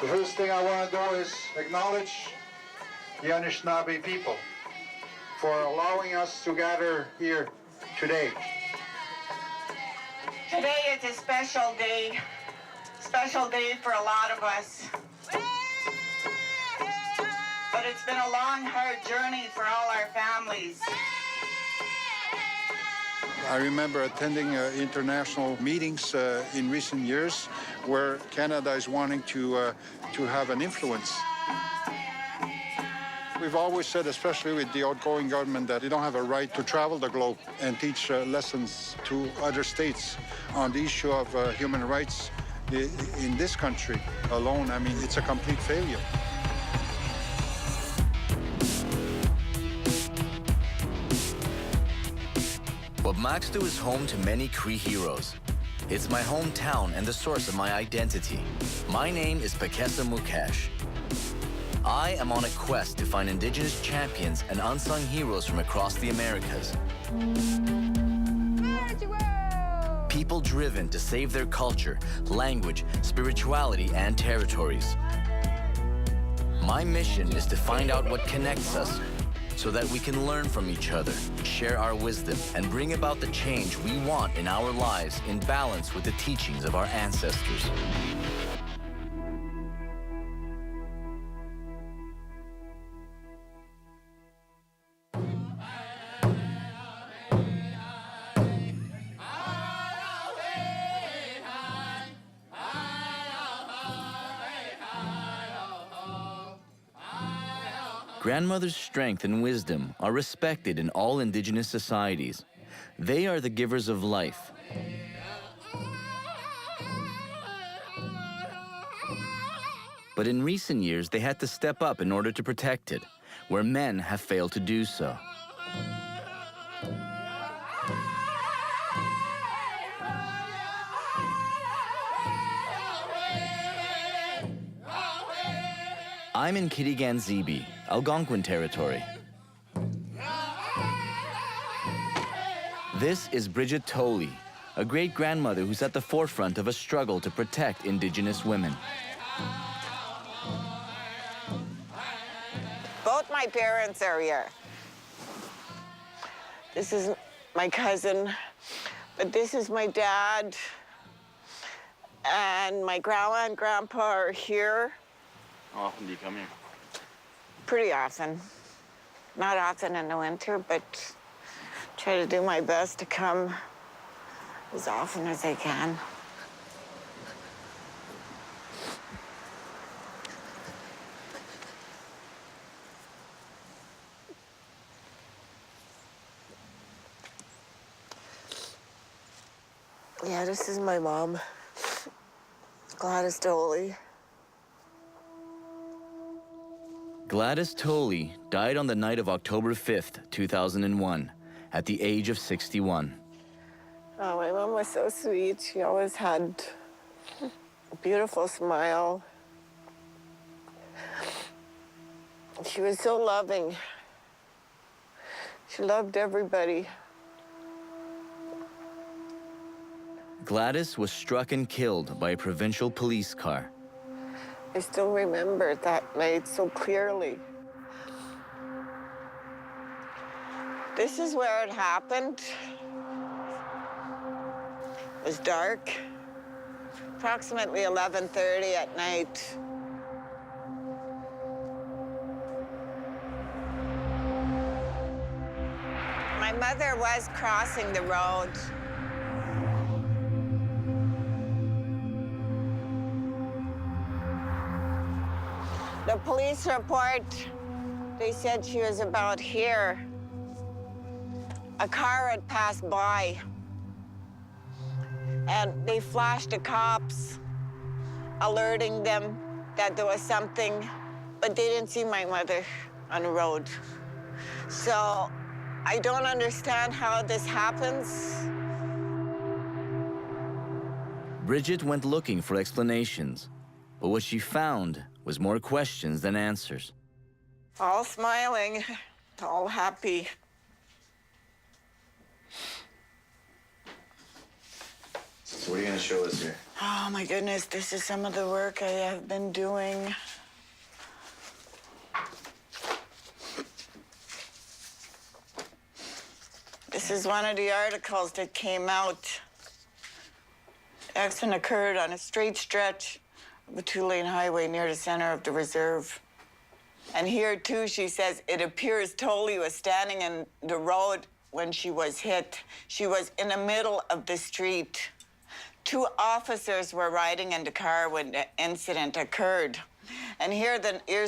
The first thing I want to do is acknowledge the Anishinaabe people for allowing us to gather here today. Today is a special day for a lot of us. But it's been a long, hard journey for all our families. I remember attending international meetings in recent years where Canada is wanting to have an influence. We've always said, especially with the outgoing government, that they don't have a right to travel the globe and teach lessons to other states on the issue of human rights in this country alone. I mean, it's a complete failure. Wabmaxtu is home to many Cree heroes. It's my hometown and the source of my identity. My name is Pekesa Mukesh. I am on a quest to find Indigenous champions and unsung heroes from across the Americas. People driven to save their culture, language, spirituality, and territories. My mission is to find out what connects us so that we can learn from each other, share our wisdom, and bring about the change we want in our lives in balance with the teachings of our ancestors. Grandmother's strength and wisdom are respected in all Indigenous societies. They are the givers of life. But in recent years, they had to step up in order to protect it, where men have failed to do so. I'm in Kitigan-Zibi, Algonquin territory. This is Bridget Tolley, a great-grandmother who's at the forefront of a struggle to protect Indigenous women. Both my parents are here. This is my cousin, but this is my dad. And my grandma and grandpa are here. How often do you come here? Pretty often. Not often in the winter, but try to do my best to come as often as I can. Yeah, this is my mom, Gladys Tolley. Gladys Tolley died on the night of October 5th, 2001, at the age of 61. Oh, my mom was so sweet. She always had a beautiful smile. She was so loving. She loved everybody. Gladys was struck and killed by a provincial police car. I still remember that night so clearly. This is where it happened. It was dark, approximately 11:30 at night. My mother was crossing the road. The police report, they said she was about here. A car had passed by, and they flashed the cops, alerting them that there was something, but they didn't see my mother on the road. So I don't understand how this happens. Bridget went looking for explanations, but what she found was more questions than answers. All smiling, all happy. So what are you going to show us here? Oh my goodness, this is some of the work I have been doing. This is one of the articles that came out. The accident occurred on a straight stretch of a two-lane highway near the center of the reserve. And here, too, she says, it appears Tolley was standing in the road when she was hit. She was in the middle of the street. 2 officers were riding in the car when the incident occurred. And here's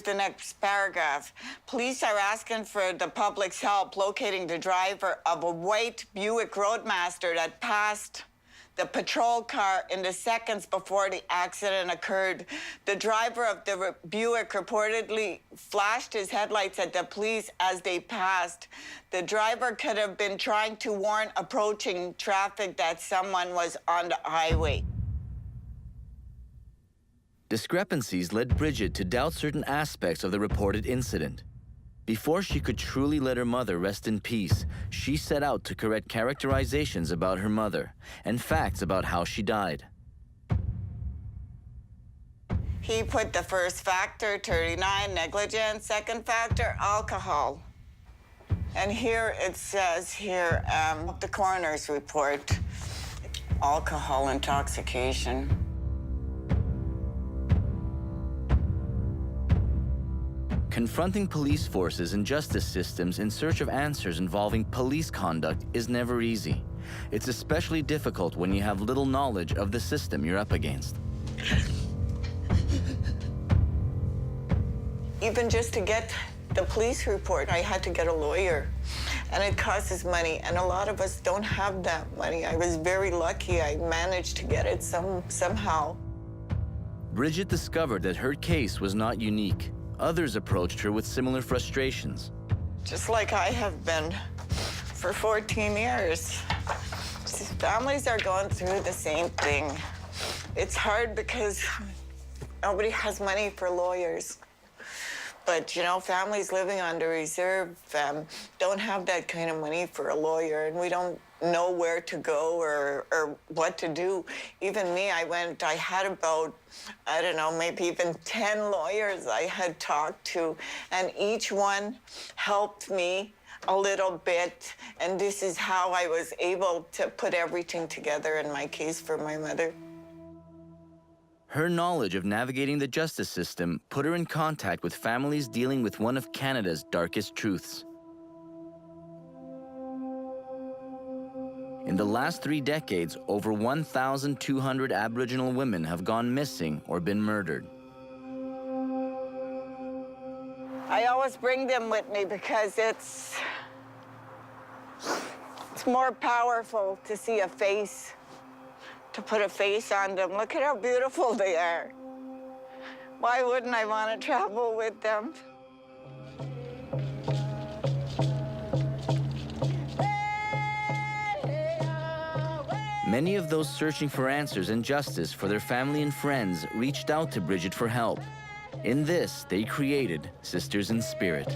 the next paragraph. Police are asking for the public's help locating the driver of a white Buick Roadmaster that passed the patrol car in the seconds before the accident occurred. The driver of the Buick reportedly flashed his headlights at the police as they passed. The driver could have been trying to warn approaching traffic that someone was on the highway. Discrepancies led Bridget to doubt certain aspects of the reported incident. Before she could truly let her mother rest in peace, she set out to correct characterizations about her mother and facts about how she died. He put the first factor, 39, negligence, second factor, alcohol. And here it says here, the coroner's report, alcohol intoxication. Confronting police forces and justice systems in search of answers involving police conduct is never easy. It's especially difficult when you have little knowledge of the system you're up against. Even just to get the police report, I had to get a lawyer. And it costs money, and a lot of us don't have that money. I was very lucky I managed to get it somehow. Bridget discovered that her case was not unique. Others approached her with similar frustrations. Just like I have been for 14 years. Families are going through the same thing. It's hard because nobody has money for lawyers. But, you know, families living on the reserve don't have that kind of money for a lawyer, and we don't know where to go or what to do. Even me, I had about, I don't know, maybe even 10 lawyers I had talked to, and each one helped me a little bit, and this is how I was able to put everything together in my case for my mother. Her knowledge of navigating the justice system put her in contact with families dealing with one of Canada's darkest truths. In the last 3 decades, over 1,200 Aboriginal women have gone missing or been murdered. I always bring them with me because it's more powerful to see a face, to put a face on them. Look at how beautiful they are. Why wouldn't I want to travel with them? Many of those searching for answers and justice for their family and friends reached out to Bridget for help. In this, they created Sisters in Spirit.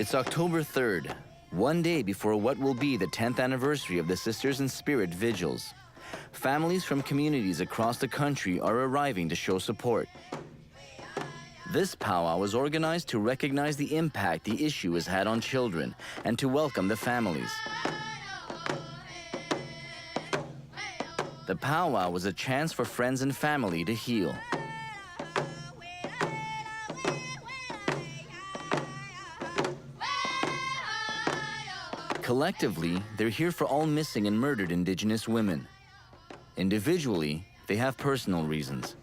It's October 3rd, one day before what will be the 10th anniversary of the Sisters in Spirit Vigils. Families from communities across the country are arriving to show support. This powwow was organized to recognize the impact the issue has had on children and to welcome the families. The powwow was a chance for friends and family to heal. Collectively, they're here for all missing and murdered Indigenous women. Individually, they have personal reasons.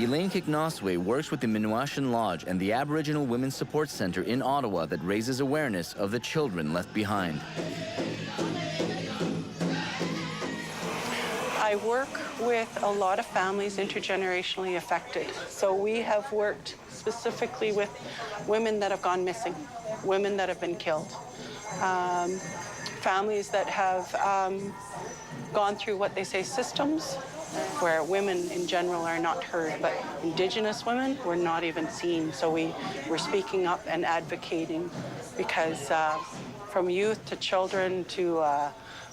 Elaine Kiknoswe works with the Minuashan Lodge and the Aboriginal Women's Support Center in Ottawa that raises awareness of the children left behind. I work with a lot of families intergenerationally affected. So we have worked specifically with women that have gone missing, women that have been killed, families that have gone through what they say systems, where women in general are not heard, but Indigenous women were not even seen. So we're speaking up and advocating because from youth to children to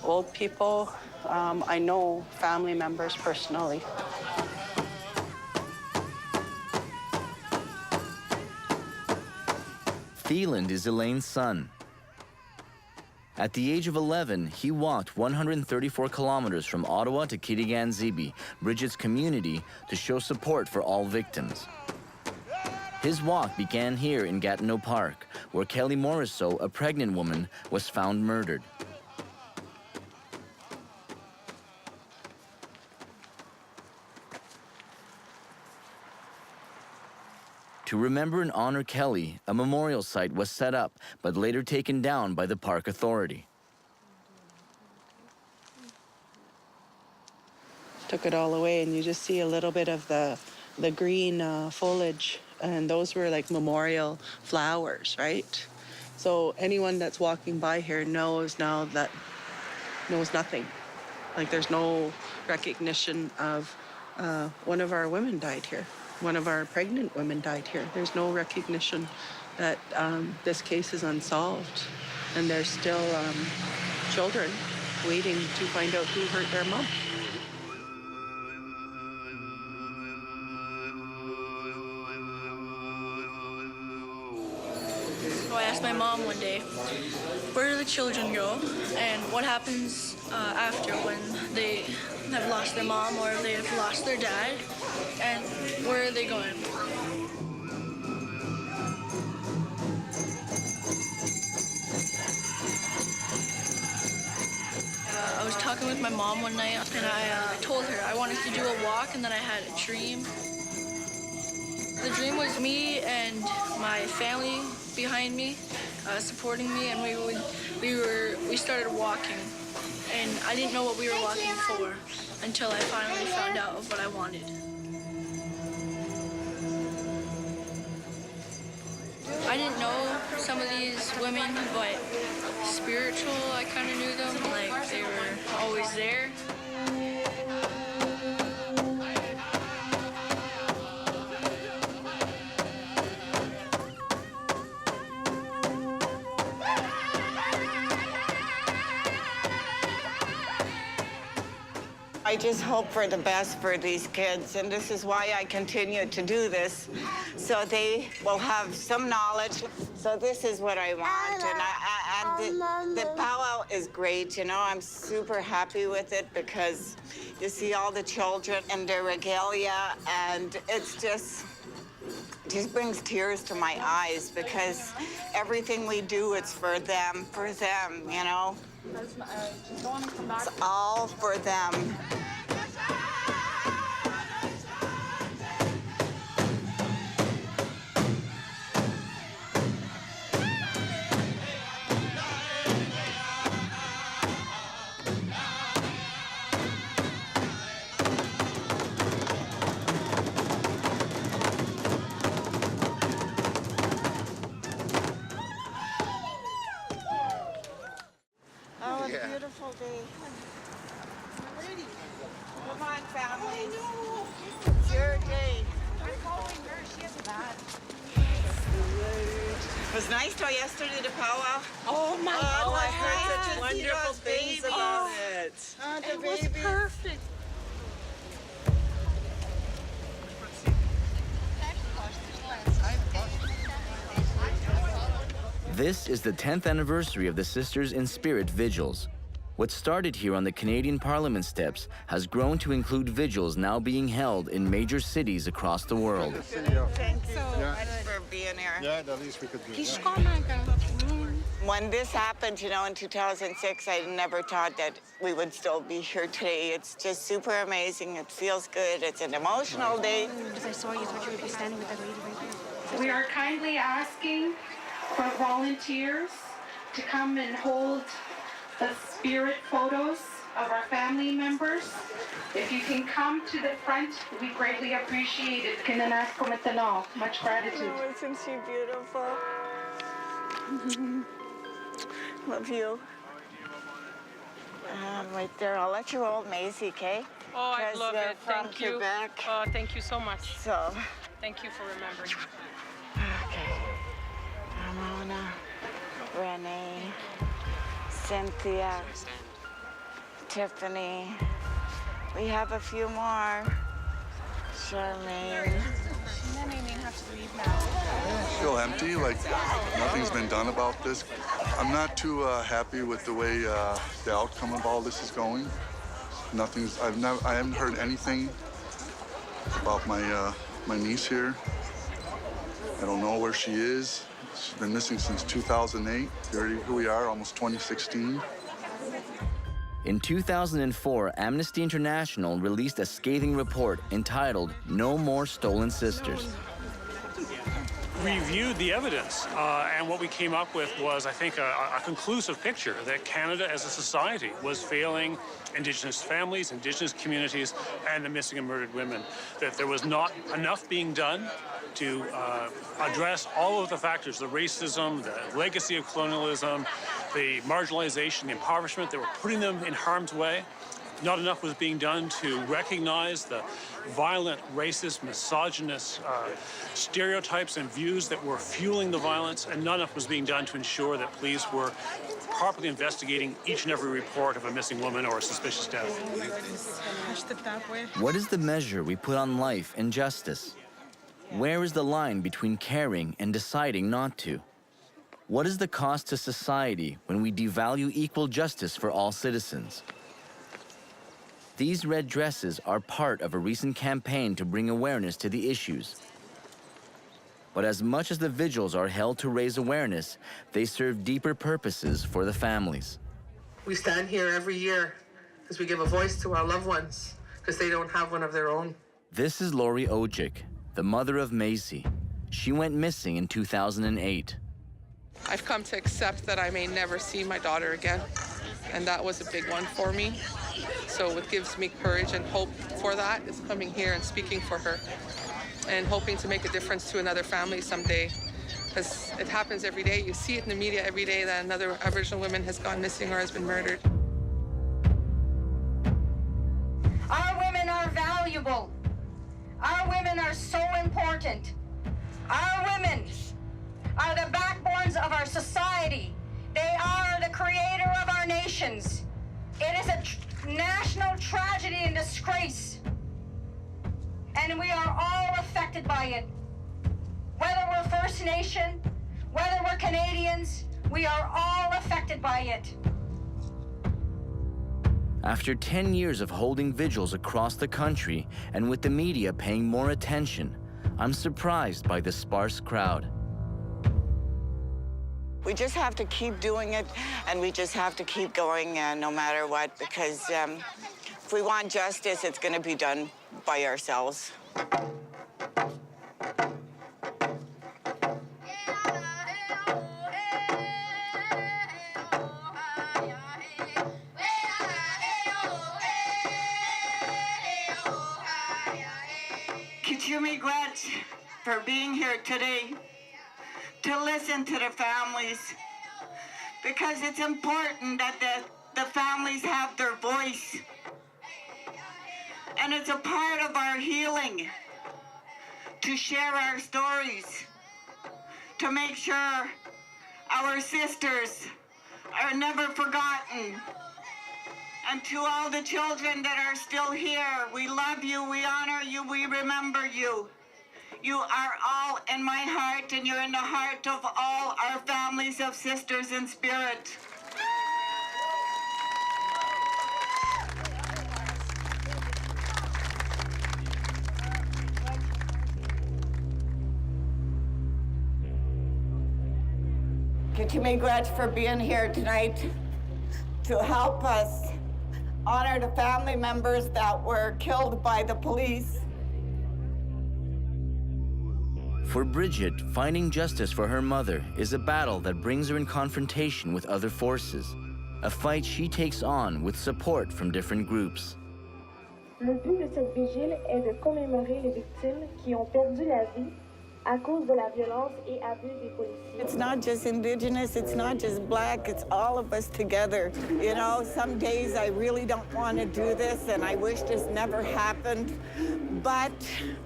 old people, I know family members personally. Thieland is Elaine's son. At the age of 11, he walked 134 kilometers from Ottawa to Kitigan-Zibi, Bridget's community, to show support for all victims. His walk began here in Gatineau Park, where Kelly Morisseau, a pregnant woman, was found murdered. To remember and honor Kelly, a memorial site was set up, but later taken down by the park authority. Took it all away, and you just see a little bit of the green foliage, and those were like memorial flowers, right? So anyone that's walking by here knows now that knows nothing. Like there's no recognition of one of our women died here. One of our pregnant women died here. There's no recognition that this case is unsolved, and there's still children waiting to find out who hurt their mom. So I asked my mom one day, where do the children go, and what happens after when they have lost their mom or they have lost their dad, and where are they going? I was talking with my mom one night, and I told her I wanted to do a walk, and then I had a dream. The dream was me and my family behind me, supporting me, and we started walking. And I didn't know what we were walking for until I finally found out of what I wanted. I didn't know some of these women, but spiritual, I kind of knew them, like they were always there. I just hope for the best for these kids, and this is why I continue to do this, so they will have some knowledge. So this is what I want, and the powwow is great, you know. I'm super happy with it because you see all the children and their regalia, and it just brings tears to my eyes because everything we do, it's for them, you know. It's all for them. Oh, what a beautiful day. Come on, families. It's your day. I'm following her. She has a bad. It was nice though yesterday, the powwow. Oh my God! I heard such wonderful things about it. Oh, the It was baby. perfect. This is the 10th anniversary of the Sisters in Spirit Vigils. What started here on the Canadian Parliament steps has grown to include vigils now being held in major cities across the world. Thank you so much for being here. Yeah, the least we could do. He's gone. When this happened, you know, in 2006, I never thought that we would still be here today. It's just super amazing. It feels good. It's an emotional day. Because I saw you, thought you would be standing with that lady right there. We are kindly asking for volunteers to come and hold the spirit photos of our family members. If you can come to the front, we greatly appreciate it. Much gratitude. Oh, isn't she beautiful? Love you. Right there. I'll let you hold Maisie, okay? Oh, I love it. From Thank you. Quebec. Thank you so much. So, Thank you for remembering. okay. Ramona, Renee, Cynthia, Tiffany. We have a few more. Charmaine. I feel empty, like nothing's been done about this. I'm not too happy with the way the outcome of all this is going. I haven't heard anything about my niece here. I don't know where she is. She's been missing since 2008. Here we are, almost 2016. In 2004, Amnesty International released a scathing report entitled No More Stolen Sisters. We reviewed the evidence, and what we came up with was, I think, a conclusive picture that Canada as a society was failing Indigenous families, Indigenous communities, and the missing and murdered women. That there was not enough being done to address all of the factors, the racism, the legacy of colonialism, the marginalization, the impoverishment that were putting them in harm's way. Not enough was being done to recognize the violent, racist, misogynist stereotypes and views that were fueling the violence, and not enough was being done to ensure that police were properly investigating each and every report of a missing woman or a suspicious death. What is the measure we put on life and justice? Where is the line between caring and deciding not to? What is the cost to society when we devalue equal justice for all citizens? These red dresses are part of a recent campaign to bring awareness to the issues. But as much as the vigils are held to raise awareness, they serve deeper purposes for the families. We stand here every year as we give a voice to our loved ones because they don't have one of their own. This is Lori Ojic, the mother of Maisie. She went missing in 2008. I've come to accept that I may never see my daughter again, and that was a big one for me. So what gives me courage and hope for that is coming here and speaking for her and hoping to make a difference to another family someday, because it happens every day. You see it in the media every day that another Aboriginal woman has gone missing or has been murdered. Our women are valuable. Our women are so important. Our women are the backbones of our society. They are the creator of our nations. It is a national tragedy and disgrace. And we are all affected by it. Whether we're First Nation, whether we're Canadians, we are all affected by it. After 10 years of holding vigils across the country and with the media paying more attention, I'm surprised by the sparse crowd. We just have to keep doing it, and we just have to keep going no matter what, because if we want justice, it's going to be done by ourselves. Regrets for being here today to listen to the families, because it's important that the families have their voice, and it's a part of our healing to share our stories, to make sure our sisters are never forgotten. And to all the children that are still here, we love you, we honor you, we remember you. You are all in my heart, and you're in the heart of all our families of sisters in spirit. to me, Gretch, for being here tonight to help us honor the family members that were killed by the police. For Bridget, finding justice for her mother is a battle that brings her in confrontation with other forces, a fight she takes on with support from different groups. Le but de cette vigile est de commémorer les victimes qui ont perdu la vie à cause de la violence et abus des policiers. It's not just Indigenous, it's not just Black, it's all of us together. You know, some days I really don't want to do this and I wish this never happened, but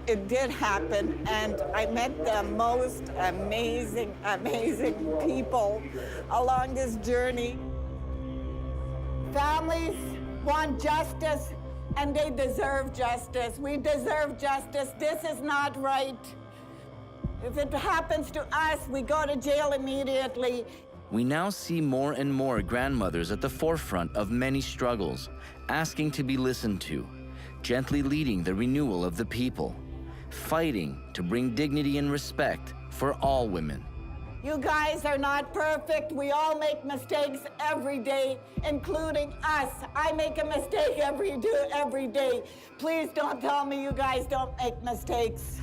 it did happen and I met the most amazing, amazing people along this journey. Families want justice and they deserve justice. We deserve justice. This is not right. If it happens to us, we go to jail immediately. We now see more and more grandmothers at the forefront of many struggles, asking to be listened to, gently leading the renewal of the people, fighting to bring dignity and respect for all women. You guys are not perfect. We all make mistakes every day, including us. I make a mistake every day. Please don't tell me you guys don't make mistakes.